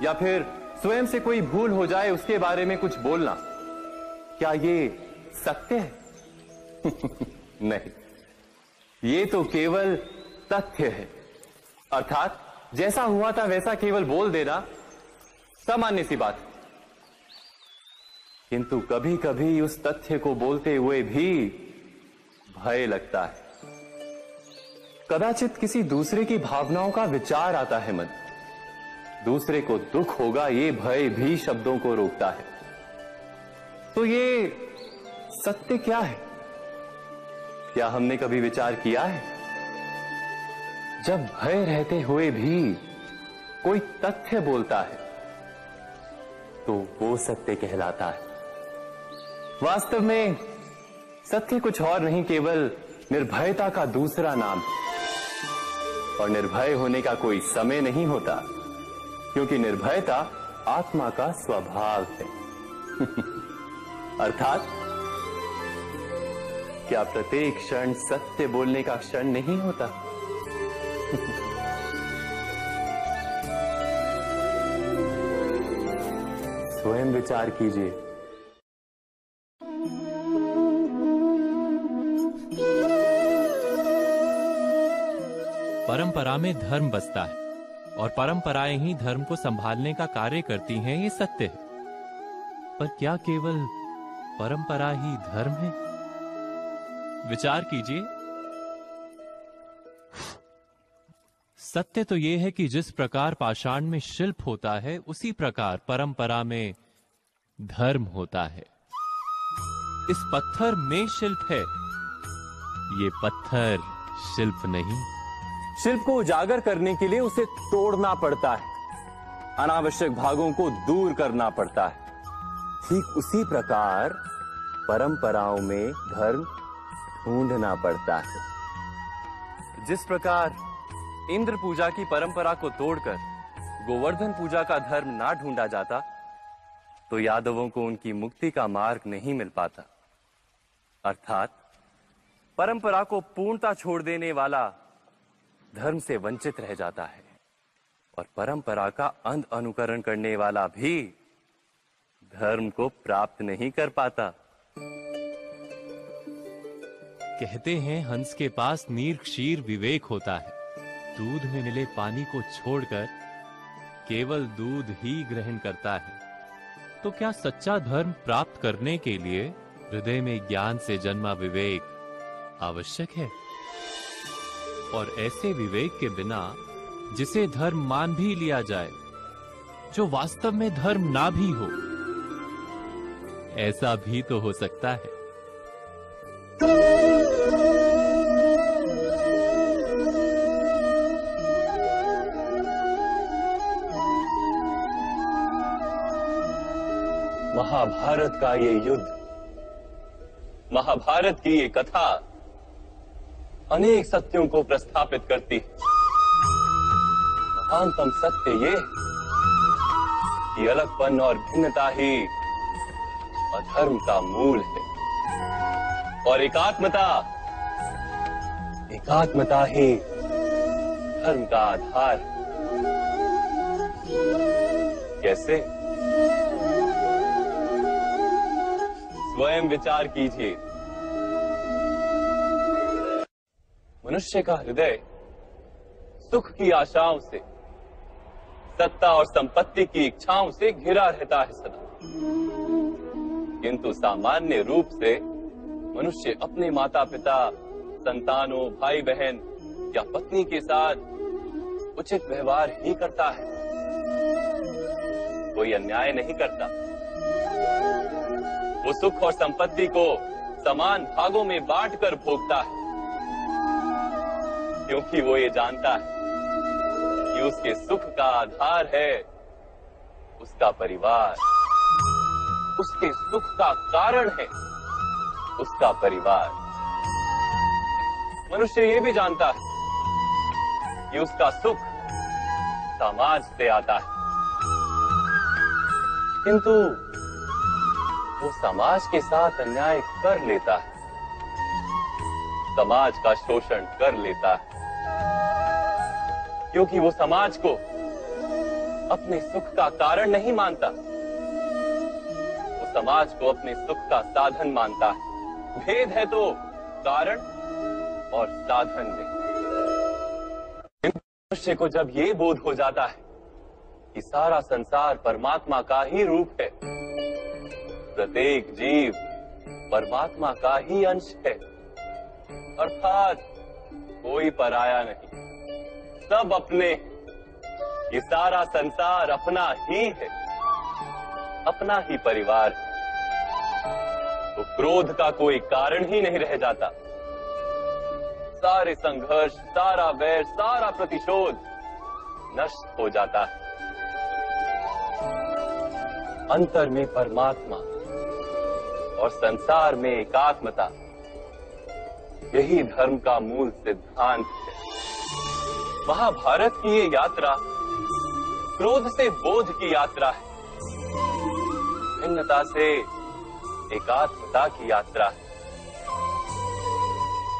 या फिर स्वयं से कोई भूल हो जाए उसके बारे में कुछ बोलना, क्या ये सत्य है? नहीं, ये तो केवल तथ्य है। अर्थात जैसा हुआ था वैसा केवल बोल देना सामान्य सी बात। किंतु कभी कभी उस तथ्य को बोलते हुए भी भय लगता है। कदाचित किसी दूसरे की भावनाओं का विचार आता है मन, दूसरे को दुख होगा ये भय भी शब्दों को रोकता है। तो ये सत्य क्या है? क्या हमने कभी विचार किया है? जब भय रहते हुए भी कोई तथ्य बोलता है तो वो सत्य कहलाता है। वास्तव में सत्य कुछ और नहीं, केवल निर्भयता का दूसरा नाम है। और निर्भय होने का कोई समय नहीं होता, क्योंकि निर्भयता आत्मा का स्वभाव है। अर्थात क्या प्रत्येक क्षण सत्य बोलने का क्षण नहीं होता? स्वयं विचार कीजिए।
परंपरा में धर्म बसता है और परंपराएं ही धर्म को संभालने का कार्य करती हैं, ये सत्य है। पर क्या केवल परंपरा ही धर्म है? विचार कीजिए। सत्य तो यह है कि जिस प्रकार पाषाण में शिल्प होता है, उसी प्रकार परंपरा में धर्म होता है। इस पत्थर में शिल्प है, ये पत्थर शिल्प नहीं।
शिल्प को उजागर करने के लिए उसे तोड़ना पड़ता है, अनावश्यक भागों को दूर करना पड़ता है। ठीक उसी प्रकार परंपराओं में धर्म ढूंढना पड़ता है। जिस प्रकार इंद्र पूजा की परंपरा को तोड़कर गोवर्धन पूजा का धर्म ना ढूंढा जाता, तो यादवों को उनकी मुक्ति का मार्ग नहीं मिल पाता। अर्थात परंपरा को पूर्णता छोड़ देने वाला धर्म से वंचित रह जाता है, और परंपरा का अंध अनुकरण करने वाला भी धर्म को प्राप्त नहीं कर पाता।
कहते हैं हंस के पास नीर क्षीर विवेक होता है। दूध में मिले पानी को छोड़कर केवल दूध ही ग्रहण करता है। तो क्या सच्चा धर्म प्राप्त करने के लिए हृदय में ज्ञान से जन्मा विवेक आवश्यक है? और ऐसे विवेक के बिना जिसे धर्म मान भी लिया जाए, जो वास्तव में धर्म ना भी हो, ऐसा भी तो हो सकता है।
महाभारत का ये युद्ध, महाभारत की ये कथा अनेक सत्यों को प्रस्थापित करती है। महानतम सत्य ये कि अलगपन और भिन्नता ही अधर्म का मूल है और एकात्मता ही धर्म का आधार है। कैसे? स्वयं विचार कीजिए। मनुष्य का हृदय सुख की आशाओं से, सत्ता और संपत्ति की इच्छाओं से घिरा रहता है सदा। किंतु सामान्य रूप से मनुष्य अपने माता पिता, संतानों, भाई बहन या पत्नी के साथ उचित व्यवहार ही करता है, कोई अन्याय नहीं करता। वो सुख और संपत्ति को समान भागों में बांटकर भोगता है, क्योंकि वो ये जानता है कि उसके सुख का आधार है उसका परिवार, उसके सुख का कारण है उसका परिवार। मनुष्य ये भी जानता है कि उसका सुख समाज से आता है, किंतु वो समाज के साथ अन्याय कर लेता है, समाज का शोषण कर लेता है, क्योंकि वो समाज को अपने सुख का कारण नहीं मानता, वो समाज को अपने सुख का साधन मानता है। भेद है तो कारण और साधन में। मनुष्य को जब ये बोध हो जाता है कि सारा संसार परमात्मा का ही रूप है, प्रत्येक जीव परमात्मा का ही अंश है, अर्थात कोई पराया नहीं, सब अपने, ये सारा संसार अपना ही है, अपना ही परिवार है, तो क्रोध का कोई कारण ही नहीं रह जाता। सारे संघर्ष, सारा वैर, सारा प्रतिशोध नष्ट हो जाता है। अंतर में परमात्मा और संसार में एकात्मता, यही धर्म का मूल सिद्धांत है। महाभारत की ये यात्रा क्रोध से बोध की यात्रा है, भिन्नता से एकात्मता की यात्रा है।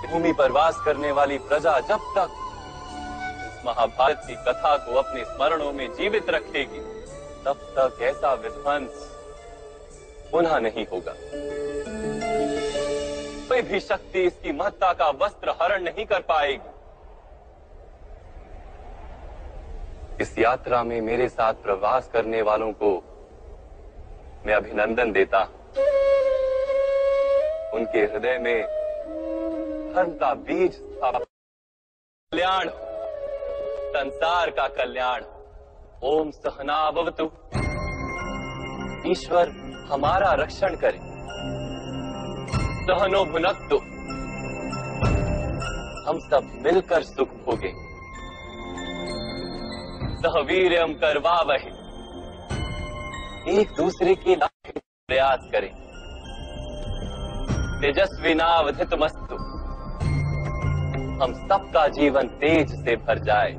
भूमि पर वास करने वाली प्रजा जब तक इस महाभारत की कथा को अपने स्मरणों में जीवित रखेगी, तब तक ऐसा विध्वंस पुनः नहीं होगा। कोई भी शक्ति इसकी महत्ता का वस्त्र हरण नहीं कर पाएगी। इस यात्रा में मेरे साथ प्रवास करने वालों को मैं अभिनंदन देता हूं। उनके हृदय में धर्म का बीज स्थापित, कल्याण, संसार का कल्याण। ओम सहना भवतु। ईश्वर हमारा रक्षण करे। सहनो भुनक्तु। हम सब मिलकर सुख भोगे। सहवीर्यम करवावहे। एक दूसरे के लिए प्रयास करें। तेजस्विनावधितमस्तु। हम सबका जीवन तेज से भर जाए।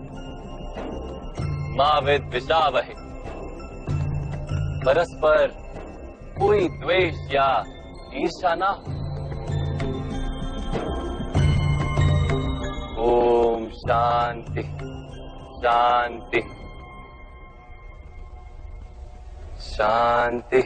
मां विद्विषावहे। परस्पर कोई द्वेष या ईर्ष्या ना हो। ओम शांति शांति शांति।